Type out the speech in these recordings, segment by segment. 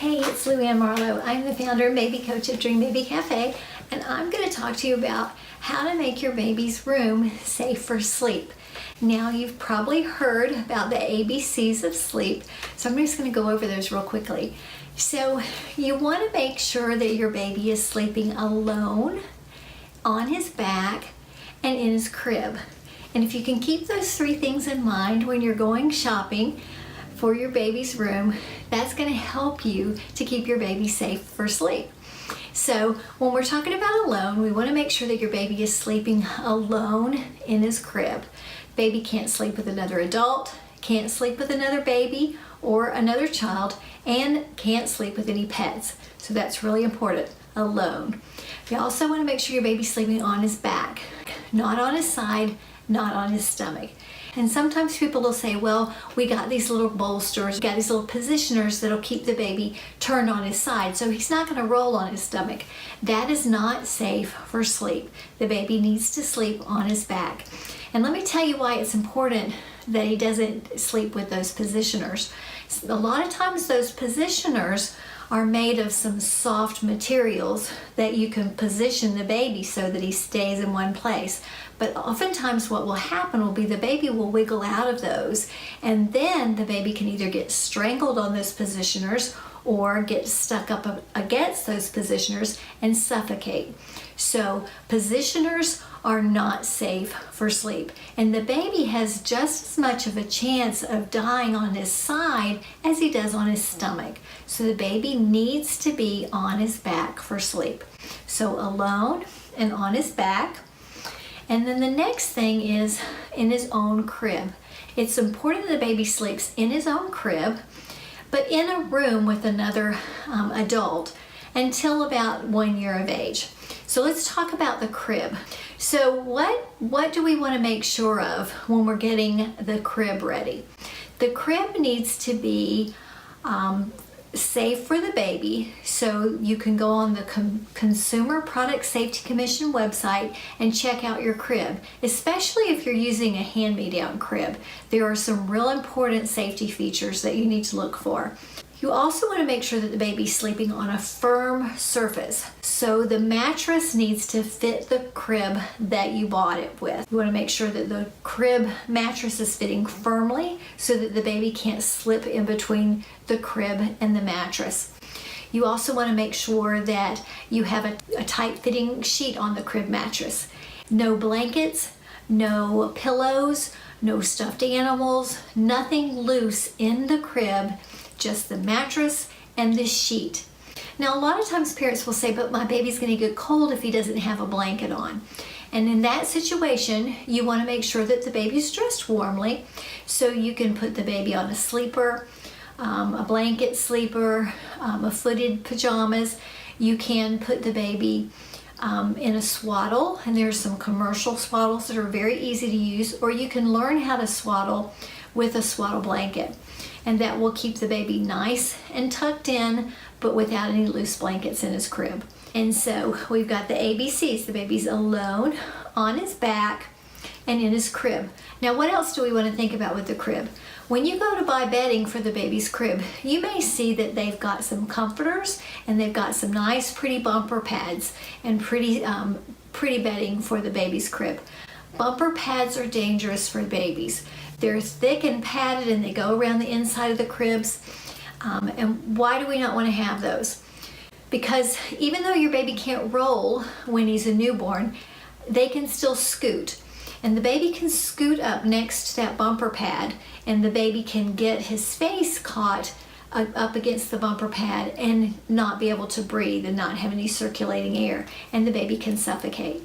Hey, it's LuAnn Marlow. I'm the founder and baby coach of Dream Baby Cafe, and I'm going to talk to you about how to make your baby's room safe for sleep. Now, you've probably heard about the ABCs of sleep, so I'm just going to go over those real quickly. So, you want to make sure that your baby is sleeping alone, on his back, and in his crib. And if you can keep those three things in mind when you're going shopping for your baby's room, that's going to help you to keep your baby safe for sleep. So when we're talking about alone, we want to make sure that your baby is sleeping alone in his crib. Baby can't sleep with another adult, can't sleep with another baby or another child, and can't sleep with any pets. So that's really important, alone. You also want to make sure your baby's sleeping on his back, not on his side, not on his stomach. And sometimes people will say, well, we got these little bolsters, we got these little positioners that'll keep the baby turned on his side, so he's not going to roll on his stomach. That is not safe for sleep. The baby needs to sleep on his back. And let me tell you why it's important that he doesn't sleep with those positioners. A lot of times those positioners are made of some soft materials that you can position the baby so that he stays in one place. But oftentimes what will happen will be the baby will wiggle out of those, and then the baby can either get strangled on those positioners or get stuck up against those positioners and suffocate. So positioners are not safe for sleep, and the baby has just as much of a chance of dying on his side as he does on his stomach. So the baby needs to be on his back for sleep. So alone and on his back. And then the next thing is in his own crib. It's important that the baby sleeps in his own crib, but in a room with another adult until about 1 year of age. So let's talk about the crib. So what do we want to make sure of when we're getting the crib ready? The crib needs to be safe for the baby, so you can go on the Consumer Product Safety Commission website and check out your crib, especially if you're using a hand-me-down crib. There are some real important safety features that you need to look for. You also want to make sure that the baby's sleeping on a firm surface. So the mattress needs to fit the crib that you bought it with. You want to make sure that the crib mattress is fitting firmly so that the baby can't slip in between the crib and the mattress. You also want to make sure that you have a tight-fitting sheet on the crib mattress. No blankets, no pillows, no stuffed animals, nothing loose in the crib, just the mattress and the sheet. Now, a lot of times parents will say, but my baby's going to get cold if he doesn't have a blanket on. And in that situation, you want to make sure that the baby's dressed warmly, so you can put the baby on a sleeper, a blanket sleeper, a footed pajamas. You can put the baby in a swaddle, and there's some commercial swaddles that are very easy to use, or you can learn how to swaddle with a swaddle blanket. And that will keep the baby nice and tucked in, but without any loose blankets in his crib. And so we've got the ABCs. The baby's alone, on his back, and in his crib. Now, what else do we want to think about with the crib? When you go to buy bedding for the baby's crib, you may see that they've got some comforters and they've got some nice pretty bumper pads and pretty bedding for the baby's crib. Bumper pads are dangerous for babies. They're thick and padded and they go around the inside of the cribs. And why do we not want to have those? Because even though your baby can't roll when he's a newborn, they can still scoot. And the baby can scoot up next to that bumper pad, and the baby can get his face caught up against the bumper pad and not be able to breathe and not have any circulating air, and the baby can suffocate.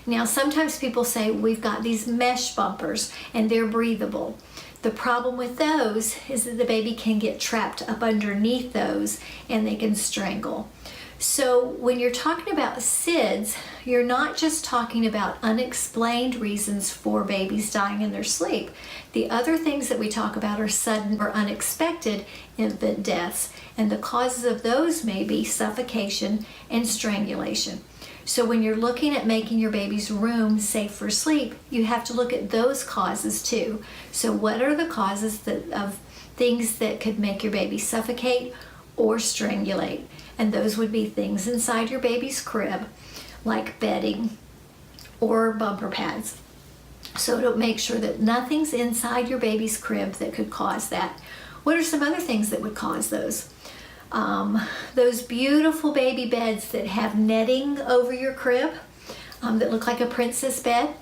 Now, sometimes people say, we've got these mesh bumpers and they're breathable. The problem with those is that the baby can get trapped up underneath those and they can strangle. So when you're talking about SIDS, you're not just talking about unexplained reasons for babies dying in their sleep. The other things that we talk about are sudden or unexpected infant deaths, and the causes of those may be suffocation and strangulation. So when you're looking at making your baby's room safe for sleep, you have to look at those causes too. So what are the causes of things that could make your baby suffocate or strangulate. And those would be things inside your baby's crib, like bedding or bumper pads. So to make sure that nothing's inside your baby's crib that could cause that. What are some other things that would cause those? Those beautiful baby beds that have netting over your crib that look like a princess bed.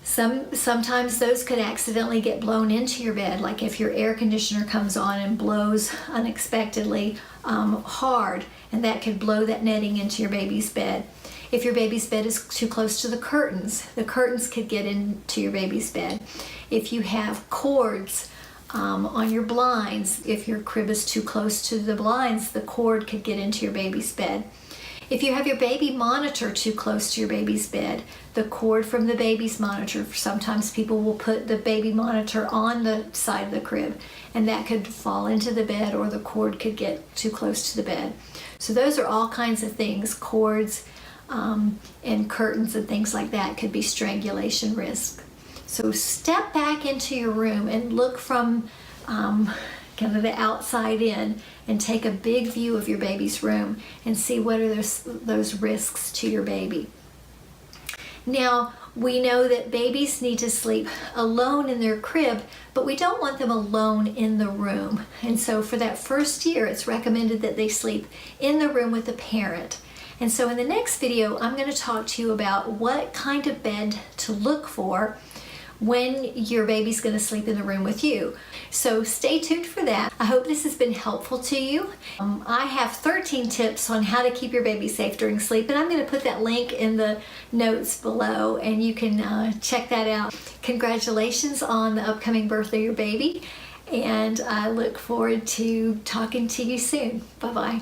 Sometimes those could accidentally get blown into your bed, like if your air conditioner comes on and blows unexpectedly hard, and that could blow that netting into your baby's bed. If your baby's bed is too close to the curtains could get into your baby's bed. If you have cords on your blinds, if your crib is too close to the blinds, the cord could get into your baby's bed. If you have your baby monitor too close to your baby's bed, the cord from the baby's monitor, sometimes people will put the baby monitor on the side of the crib, and that could fall into the bed, or the cord could get too close to the bed. So those are all kinds of things. Cords and curtains and things like that could be strangulation risk. So step back into your room and look from kind of the outside in, and take a big view of your baby's room and see what are those risks to your baby. Now, we know that babies need to sleep alone in their crib, but we don't want them alone in the room. And so for that first year, it's recommended that they sleep in the room with a parent. And so in the next video, I'm going to talk to you about what kind of bed to look for when your baby's going to sleep in the room with you. So stay tuned for that. I hope this has been helpful to you. I have 13 tips on how to keep your baby safe during sleep, and I'm going to put that link in the notes below, and you can check that out. Congratulations on the upcoming birth of your baby, and I look forward to talking to you soon. Bye-bye.